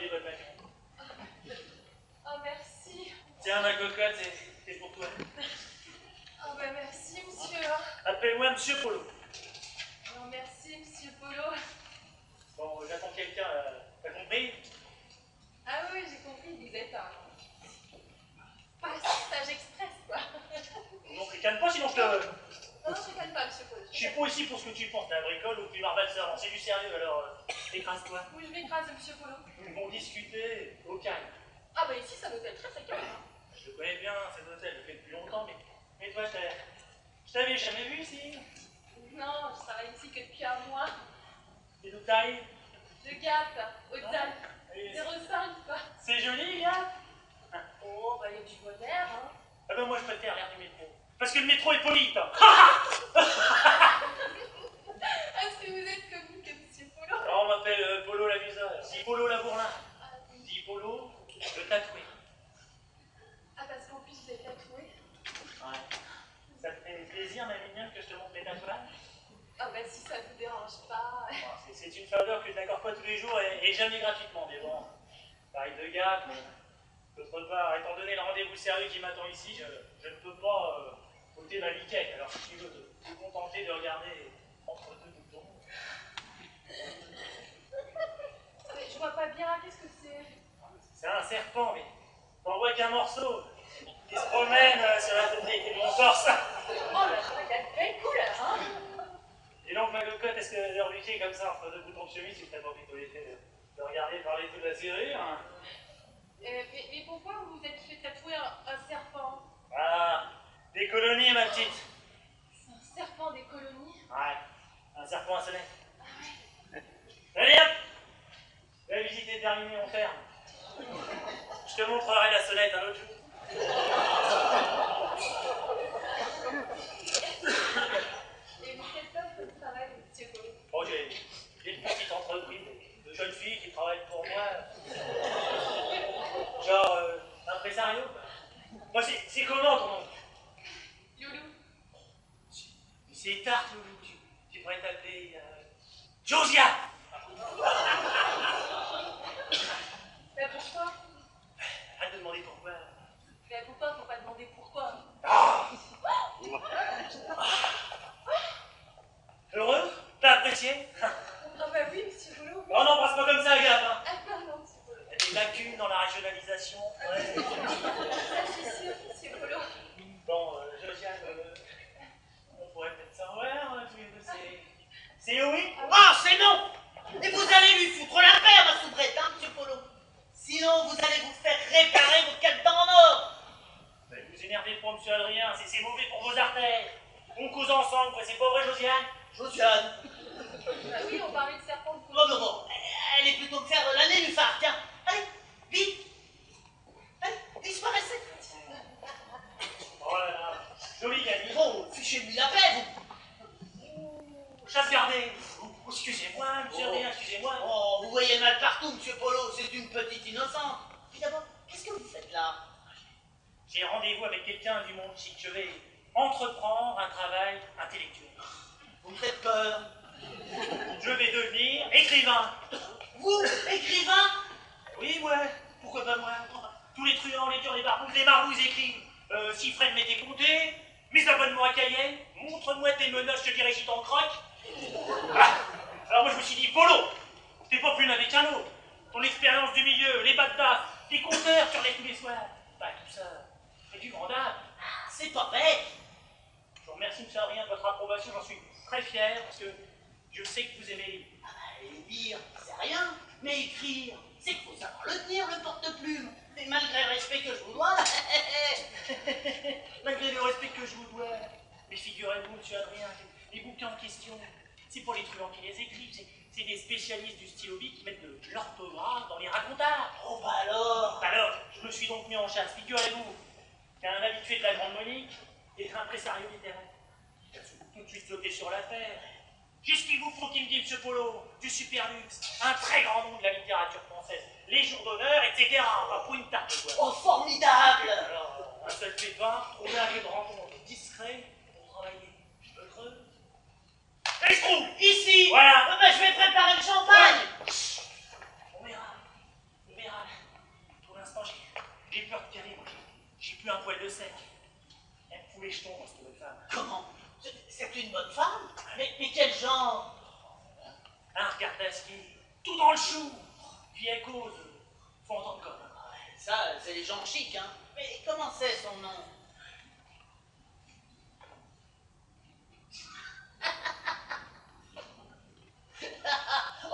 des bonnes manières. Oh, merci. Tiens, ma cocotte, c'est pour toi. Oh, ben merci, monsieur. Appelle-moi Monsieur Polo. Oh, merci, monsieur Polo. Bon, j'attends quelqu'un, t'as compris? Ah oui, j'ai compris, vous êtes un passage express, quoi. Non, ricane pas, sinon je te... Non, je ne pas, monsieur Polo. Je suis pas ici pour ce que tu penses, t'as un bricole ou tu marbalseur. C'est du sérieux, alors écrase-toi. Oui, je m'écrase, monsieur Polo. Ils vont discuter au calme. Ah, bah ici, ça doit être très très calme. Je le connais bien, cet hôtel, je le fais depuis longtemps, mais toi, je t'avais jamais vu ici. Non, je travaille ici que depuis un mois. Et d'où t'arrives? De Gap, Haute-Alpes, Et 05, quoi. c'est joli, gars. Oh, bah il y a du bon air, hein. Ah ben moi, je préfère l'air du métro. Parce que le métro est poli, toi. Est-ce que vous êtes comme monsieur Polo? Alors, on m'appelle Polo l'amuseur. Dis Polo la bourlin. Dis Polo le tatoué. Ah, parce qu'en plus, vous êtes tatoué? Ouais. Ça te fait plaisir, ma mignonne, que je te montre mes tatouages? Ah, bah si ça vous dérange pas. Bon, c'est une faveur que je n'accorde pas tous les jours et jamais gratuitement, mais bon, t'arrives de Gap, d'autre part, étant donné le rendez-vous sérieux qui m'attend ici, je ne peux pas ôter ma liquette. Alors si tu veux te contenter de regarder entre deux boutons. Mais je vois pas bien, qu'est-ce que c'est? C'est un serpent, mais t'en vois qu'un morceau qui se promène sur la totalité de mon torse. Oh là, il a de belles couleurs, hein. Et donc, ma cocotte, est-ce que de reluquer comme ça entre deux boutons de chemise, tu t'as pas plutôt l'effet de regarder parler toute la serrure, hein? Mais pourquoi vous vous êtes fait tatouer un serpent? Ah, des colonies, ma petite. C'est un serpent des colonies? Ouais, un serpent à soleil. Ah ouais. Allez hop! La visite est terminée, on ferme. Je te montrerai la sonnette un autre jour. Et vous faites quoi comme travail, monsieur Polo? Oh, j'ai une petite entreprise de jeunes filles qui travaillent pour moi. Genre, impresario. Moi, c'est comment ton nom? Loulou. C'est tarte, Loulou. Tu pourrais t'appeler Josiane. Mais pourquoi? Arrête de demander pourquoi. Mais pourquoi? Faut pas demander pourquoi. Ah. Heureux? T'as apprécié? Ah bah oui, monsieur Polo. Oh non, passe pas comme ça, Gap, hein. Ah pardon, monsieur Polo. Il y a des lacunes dans la régionalisation. Ouais. Ça, je suis sûre, monsieur Polo. Bon, Josiane, on pourrait peut-être savoir, tous les deux, c'est oui? Ah, c'est non! Et vous allez lui foutre la paix à ma soubrette, hein, monsieur Polo? Sinon, vous allez vous faire réparer vos quatre dents en or! Mais vous énervez pas, monsieur Adrien, c'est mauvais pour vos artères. On cause ensemble, quoi, c'est pas vrai, Josiane? Josiane! Bah oui, on parlait de serpent de Oh, colonies. mais bon, allez plutôt me faire la nénuphar, tiens! Allez, vite! Allez, disparaissez! Oh là là, joli gagné. Oh, fichez-lui la paix, vous! Chasse gardée. Excusez-moi, monsieur Adrien, excusez-moi. Oh, vous voyez mal partout, monsieur Polo, c'est une petite innocente. Puis d'abord, qu'est-ce que vous faites là? J'ai rendez-vous avec quelqu'un du monde chic. Je vais entreprendre un travail intellectuel. Vous me faites peur. Je vais devenir écrivain. Vous, écrivain? Oui, ouais, pourquoi pas moi? Tous les truands, les durs, les barbouzes, les marbouses écrivent. Si Fred m'était compté, mes abonnements à Cayenne, montre-moi tes menottes, je te dirai si t'en croques. Ah, alors moi je me suis dit, Polo, t'es pas plus l'un qu'un autre. Ton expérience du milieu, les bas de taf, tes compteurs sur les tous les soirs. Bah tout ça, c'est du grand dame. C'est pas bête. Je vous remercie, monsieur Adrien, de votre approbation, j'en suis très fier, parce que je sais que vous aimez les livres. Ah bah, lire, c'est rien, mais écrire, c'est qu'il faut savoir le tenir, le porte-plume. Et malgré le respect que je vous dois, Malgré le respect que je vous dois, mais figurez-vous, monsieur Adrien, les bouquins en question, c'est pour les truands qui les écrivent, c'est des spécialistes du stylo qui mettent de l'orthographe dans les racontards. oh bah alors. Alors, je me suis donc mis en chasse, figurez-vous, qu'un habitué de la Grande Monique est un impresario littéraire. Il a tout de suite sauté sur l'affaire. J'ai ce qu'il vous faut qui me dit, monsieur Polo, du super luxe, un très grand nom de la littérature française, les jours d'honneur, etc. Pas pour une tarte de bois. Oh, formidable. Alors, un seul fait de vin, trouver un lieu de rencontre discret pour travailler. Je me creuse. Et je trouve Ici. Voilà. Oh bah, je vais préparer le champagne. On verra. Kartaski, tout dans le chou. Vieille cause, faut entendre comme. Ça, c'est les gens chics, hein. Mais comment c'est son nom?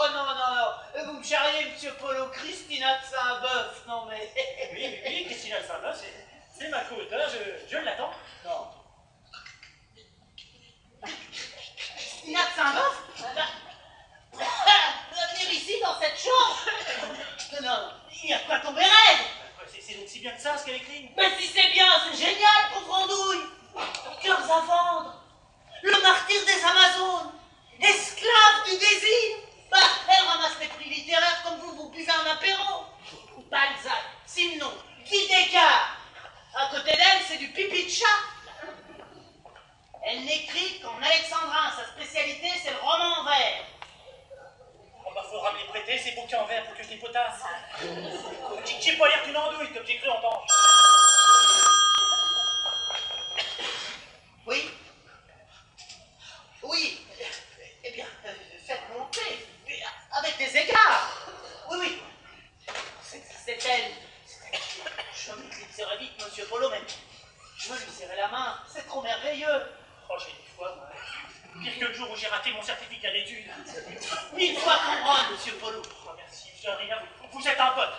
Oh non, non, non, vous me charriez, monsieur Polo, Christina de Saint-Bœuf, non mais... Oui, Christina de Saint-Bœuf, c'est ma co-auteure, je l'attends. Non. Christina de Saint-Bœuf? Venir ici, dans cette chambre? Non, non, il y a quoi tomber raide? C'est donc si bien que ça, ce qu'elle écrit. Mais si c'est bien, c'est génial, pauvre andouille. Cœurs à vendre, le martyr des Amazones, esclave du désir. Bah, elle ramasse les prix littéraires comme vous buvez un apéro. Balzac, Simon, Guy Descartes. À côté d'elle, c'est du pipi de chat. Elle n'écrit qu'en alexandrin. Sa spécialité, c'est le roman en vers. Oh bah faudra me les prêter, ces bouquins en verre pour que je les potasse. J'ai pas l'air d'une andouille, comme j'ai cru entendre. Oui. Oui. Eh bien, faites monter. Avec des égards. Oui, oui. C'est elle. Je m'éclipserai vite, monsieur Polo, mais je veux lui serrer la main. C'est trop merveilleux. Oh, j'ai des fois, moi. Pire que le jour où j'ai raté mon certificat d'études. 1000 fois qu'on rend, monsieur Polo. Oh, merci, je rien, vous êtes un pote.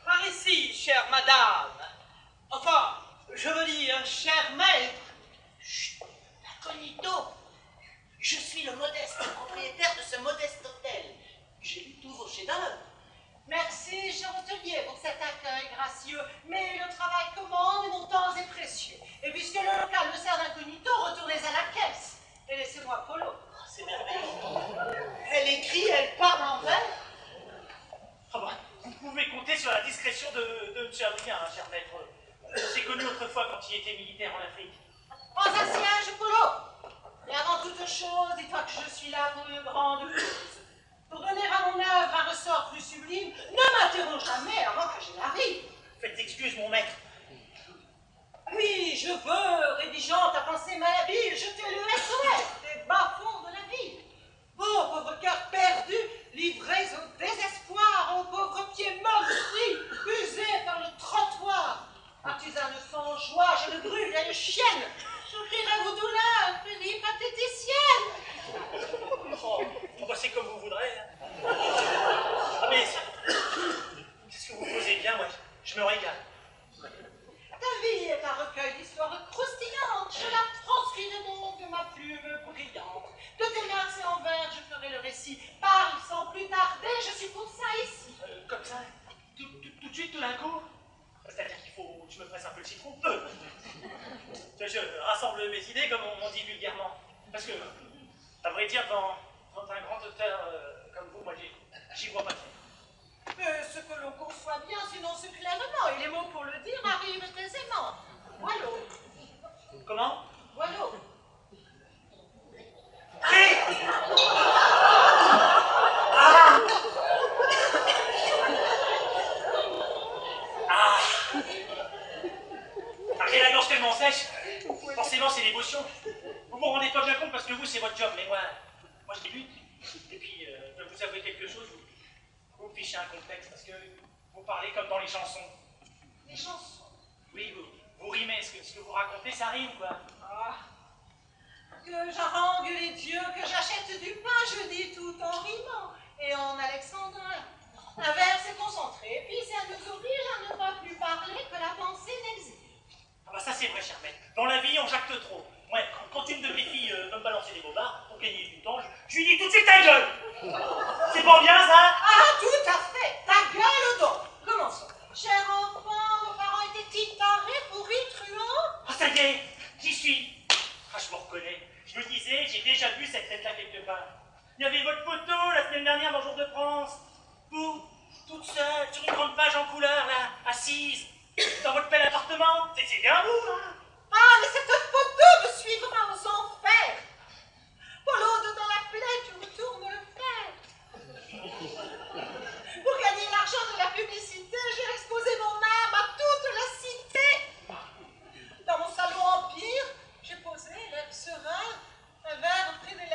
Par ici, chère madame. Enfin, je veux dire, cher maître. Chut, incognito. Je suis le modeste propriétaire de ce modeste hôtel. J'ai lu tous vos chefs-d'œuvre. Merci, cher hôtelier, pour cet accueil gracieux. Mais le travail commande et mon temps est précieux. Et puisque le local me sert d'incognito, retournez à la caisse. Et laissez-moi Polo. C'est merveilleux. Elle écrit, elle parle en vers. Ah bah, vous pouvez compter sur la discrétion de M. Adrien, hein, cher maître. On s'est connus autrefois quand il était militaire en Afrique. Prends un siège, Polo. Et avant toute chose, dis-toi que je suis là pour une grande cause. Pour donner à mon œuvre un ressort plus sublime, ne m'interromps jamais avant que j'y arrive. Faites excuse, mon maître. Oui, je veux, rédigeant ta pensée malhabile, jeter le SOS des bas-fonds de la ville. Ô pauvre cœur perdu, livrés au désespoir, ô pauvre pieds meurtris, usés par le trottoir. Artisane sans joie, je le brûle, elle chienne. J'ouvrirai vos douleurs, péris patéticienne. Oh, bah, c'est comme vous voudrez. Hein. Ah, mais qu'est-ce que vous posez bien, moi, je me régale. Ta vie est un recueil d'histoires croustillantes. Je la transcrirai donc de ma plume brillante. De tes mains et en vers, je ferai le récit. Parle sans plus tarder, je suis pour ça ici. Comme ça, tout de suite, tout d'un coup. C'est-à-dire qu'il faut que je me presse un peu le citron. Je rassemble mes idées, comme on dit vulgairement. Parce que, à vrai dire, dans un grand auteur comme vous, moi, j'y vois pas clair. Ce que l'on conçoit bien, sinon c'est clairement, et les mots pour le dire arrivent aisément. Voilà. Comment? Voilà. J'ai la gorge tellement sèche, forcément c'est l'émotion. Vous vous rendez pas bien compte parce que vous c'est votre job, mais moi je débute. Et puis, je vais vous avouer quelque chose, vous fichez un complexe parce que vous parlez comme dans les chansons. Les chansons. Oui, vous rimez, ce que vous racontez ça rime quoi. Ah. Que j'harangue les dieux, que j'achète du pain, je dis tout en rimant et en alexandrin. Un vers c'est concentré, puis ça nous oblige à ne pas plus parler que la pensée n'existe. Ah bah ça c'est vrai, cher maître. Dans la vie, on jacte trop. Ouais, quand une de mes filles veut me balancer des bobards pour gagner du temps, je lui dis tout de suite ta gueule. C'est pas bien ça? Ah, tout à fait. Ta gueule donc. Commençons. Cher enfant, vos parents étaient-ils tarés, pourris, truands? Ah ça y est, j'y suis. Ah je me reconnais. Je me disais, j'ai déjà vu cette tête-là quelque part. Il y avait votre photo la semaine dernière dans Jour de France. Vous, toute seule, sur une grande page en couleur, là, assise, dans votre bel appartement. C'est bien vous, hein? Ah, mais cette photo me suivra aux enfers. Polo, dans la plaie, tu me tournes le fer. Pour gagner l'argent de la publicité, j'ai exposé mon âme à toute la cité. Dans mon salon empire, j'ai posé l'air serein, un verre près des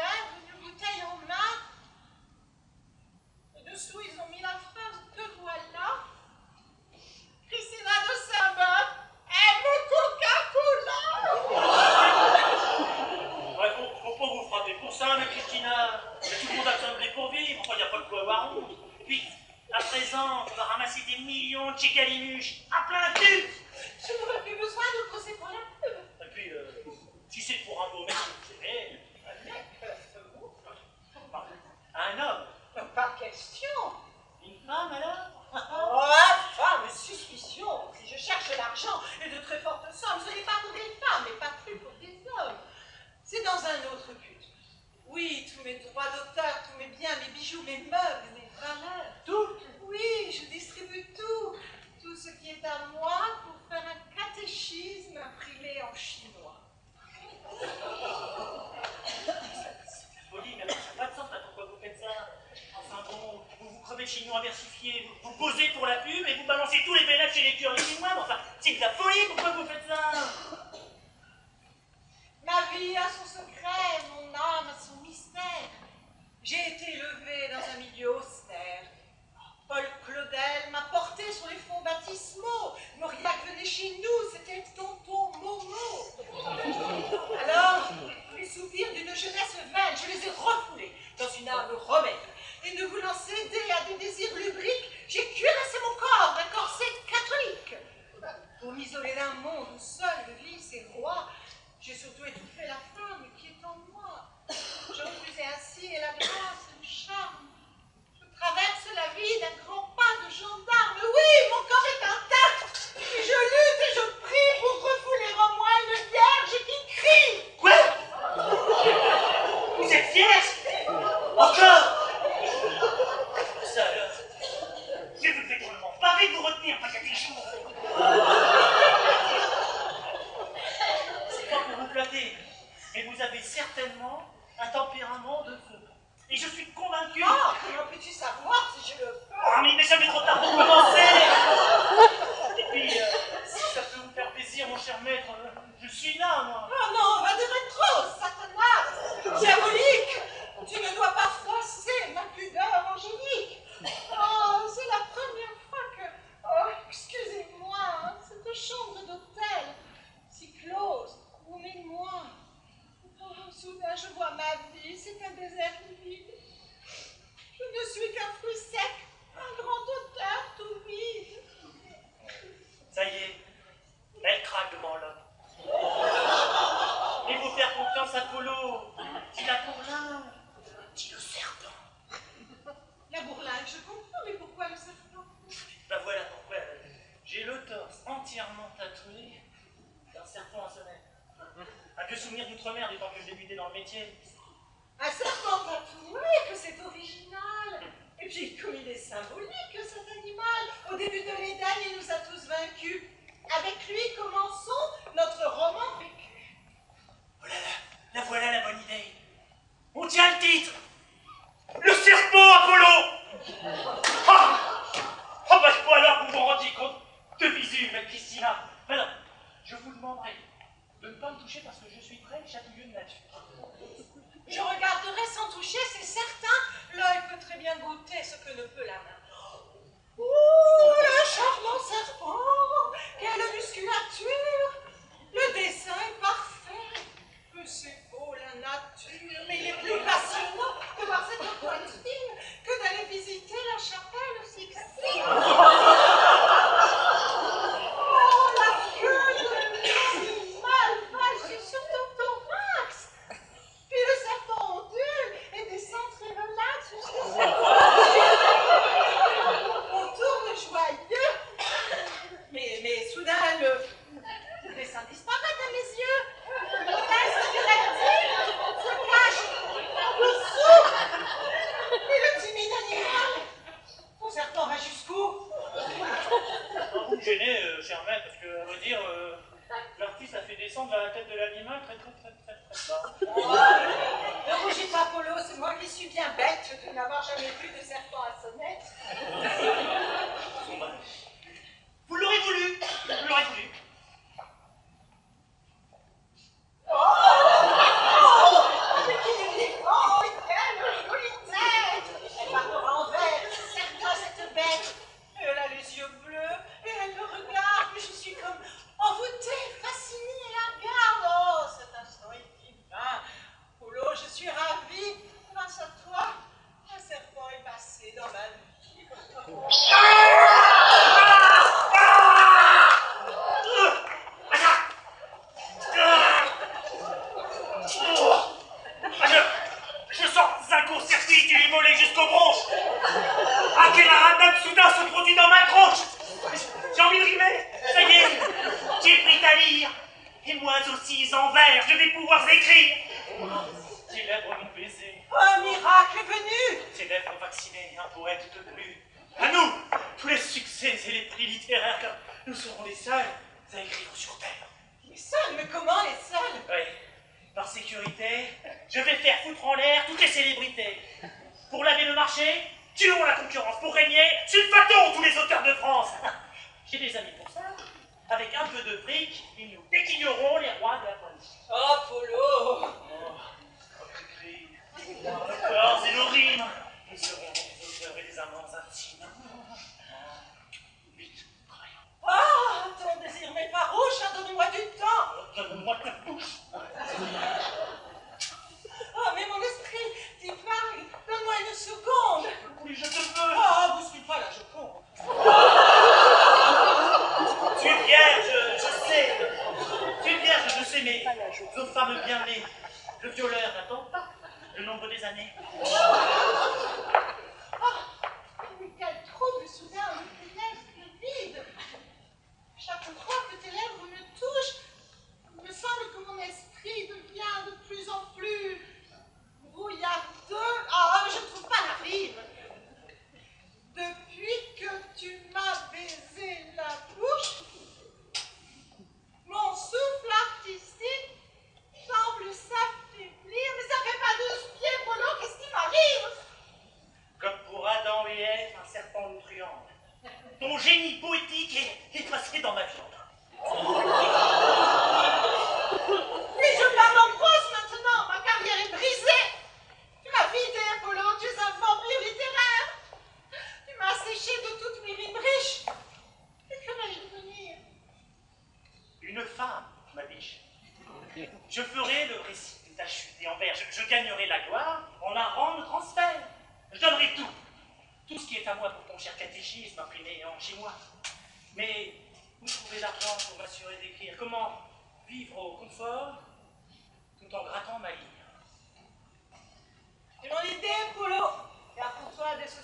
pour ça, ma Christina. Tout le monde a besoin de blé pour vivre, enfin, il n'y a pas de quoi avoir honte. Et puis, à présent, on va ramasser des millions de chicalimuches à plein cul. Je n'aurais plus besoin de poser pour la pub. Et puis, si c'est pour un beau mec, vous savez, Un mec, vous. un homme. Pas question. Une femme, alors? Oh, femme, suspicion. Si je cherche l'argent et de très fortes sommes, ce n'est pas pour des femmes, mais pas plus pour des hommes. C'est dans un autre but. Oui, tous mes droits d'auteur, tous mes biens, mes bijoux, mes meubles, mes valeurs. Tout? Oui, je distribue tout. Tout ce qui est à moi pour faire un catéchisme imprimé en chinois. Folie, mais ça n'a pas de sens, là, pourquoi vous faites ça? Enfin bon, vous crevez de chinois versifié, vous posez pour la pub et vous balancez tous les bénéfices chez les curés chinois, mais enfin, c'est de la folie, pourquoi vous faites ça? Ma vie a son secret, mon âme a son mystère. J'ai été élevée dans un milieu austère. Paul Claudel m'a porté sur les fonds baptismaux. Mauriac venait chez nous, c'était tonton Momo. Alors, les soupirs d'une jeunesse vaine, je les ai refoulés dans une âme rebelle. Et ne voulant céder à des désirs lubriques, j'ai cuirassé mon corps d'un corset catholique. Pour m'isoler d'un monde où seul vit ses rois, j'ai surtout étouffé la femme qui est en moi. Je refusais ainsi la grâce et le charme. Je traverse la vie d'un grand pas de gendarme. Oui, mon corps est intact. Et je lutte et je prie pour refouler en moi une vierge qui crie. Quoi? Vous êtes vierge? Encore? Ça alors? Je vous fais drôlement pareil de vous retenir, pas qu'à des jours. C'est pas pour vous flatter, mais vous avez certainement un tempérament de feu. Et je suis convaincu. Ah, comment peux-tu savoir si je le fais? Ah, mais il n'est jamais trop tard pour commencer. Et puis, si ça peut vous faire plaisir, mon cher maître, je suis là, moi. Oh non, va de rétro, Satanas, diabolique. Tu ne dois pas froisser ma pudeur angélique. Oh, c'est la première fois que... Oh, excusez-moi, hein, cette chambre d'hôtel, si close, proumez-moi. Oh, soudain, je vois ma vie, c'est un désert vide. Je ne suis qu'un fruit sec, un grand auteur tout vide. Ça y est, elle craque devant l'homme. Et vous faire confiance à Polo. C'est la bourlingue. Dis le serpent. La bourlingue, je comprends, mais pourquoi le serpent? Ben voilà pourquoi j'ai le torse entièrement tatoué d'un serpent à sonnette. Un vieux souvenir d'outre-mer du temps que je débutais dans le métier. Un serpent tatoué, que c'est original. Et puis, comme il est symbolique, cet animal, au début de l'Éden, il nous a tous vaincus. Avec lui, commençons notre roman vécu. Oh là là, la voilà la bonne idée. On tient le titre. Le serpent Apollo. Ah, oh bah il faut alors que vous vous rendiez compte de visu, ma Christina. Alors, je vous demanderai de ne pas me toucher parce que je suis très chatouilleux de nature. Je regarderai sans toucher, c'est certain. L'œil peut très bien goûter ce que ne peut la main. Oh, le charmant serpent! Quelle musculature! Le dessin est parfait. Que c'est beau la nature, mais il est plus passionnant de voir cette poitrine que d'aller visiter la chapelle Sixtine. Oh, la queue de l'animal va sur ton thorax. Puis le serpent ondule et descend très relax jusqu'au serpent. On tourne joyeux. Mais soudain, le dessin disparaît à mes yeux. Le reste du reptile se cache en dessous. Et le timide animal, ton serpent va jusqu'où? Vous me gênez, cher maître, parce que, à vrai dire, l'artiste a fait descendre la tête de l'animal très bas. Ne rougis pas, Polo, c'est moi qui suis bien bête de n'avoir jamais vu de serpent à sonnette. Vous l'aurez voulu, vous l'aurez voulu. Oh, mais qu'il est grand, quelle jolie tête! Elle parlera en vers, c'est certain, cette bête. Elle a les yeux bleus, et elle me regarde, mais je suis comme envoûtée, fascinée, et la regarde. Oh, cet instant est divin. Polo, je suis ravie. jusqu'aux bronches. Ah, quel aradam soudain se produit dans ma tronche. J'ai envie de rimer. Ça y est, j'ai pris ta lyre. Et moi aussi, en vers, je vais pouvoir écrire. Tes lèvres m'ont baisé. Un miracle est venu. Tes lèvres ont vacciné un poète de plus. À nous, tous les succès et les prix littéraires, car nous serons les seuls à écrire sur terre. Les seuls, mais comment les seuls? Oui, par sécurité, je vais faire foutre en l'air toutes les célébrités. Pour laver le marché, tuons la concurrence. Pour régner, sulfatons tous les auteurs de France. J'ai des amis pour ça. Avec un peu de fric, ils nous déclineront les rois de la police. Oh, Polo. Cri-cri, corps et nos rimes, nous serons des auteurs et des amants intimes. Vite, travaillons. Ah, ton désir m'est farouche, hein, donne-moi du temps. Donne-moi ta bouche. Oh, mais mon esprit divague, donne-moi une seconde. Oui, je te veux. Oh, vous suis pas là, je compte. Tu es vierge, je sais. Tu es vierge, je sais, mais vos femmes bien nées, le violeur n'attend pas le nombre des années. Ah, mais quel trouble soudain me pénètre le vide. Chaque fois que tes lèvres me touchent, il me semble que mon esprit devient de plus en plus brouillardeux. Ah, mais je ne trouve pas la rime. Depuis que tu m'as baisé la bouche, mon souffle artistique semble s'affaiblir. Mais ça fait pas 12 pieds, Polo, qu'est-ce qui m'arrive? Comme pour Adam et Ève, un serpent nous truande. Ton génie poétique est passé dans ma viande. Mais je parle en prose maintenant, ma carrière est brisée. Tu m'as vidé, Polo, tu es un vampire littéraire. Tu m'as asséché de toutes mes rimes riches. Et que vais-je devenir? Une femme, ma biche. Je ferai le récit de ta chute et en vers. Je gagnerai la gloire en un rang de transfert. Je donnerai tout. Tout ce qui est à moi pour ton cher catéchisme imprimé chez moi. Mais où trouver l'argent pour m'assurer d'écrire? Comment vivre au confort tout en grattant ma ligne? C'est mon idée, Polo. Car pour toi, dès ce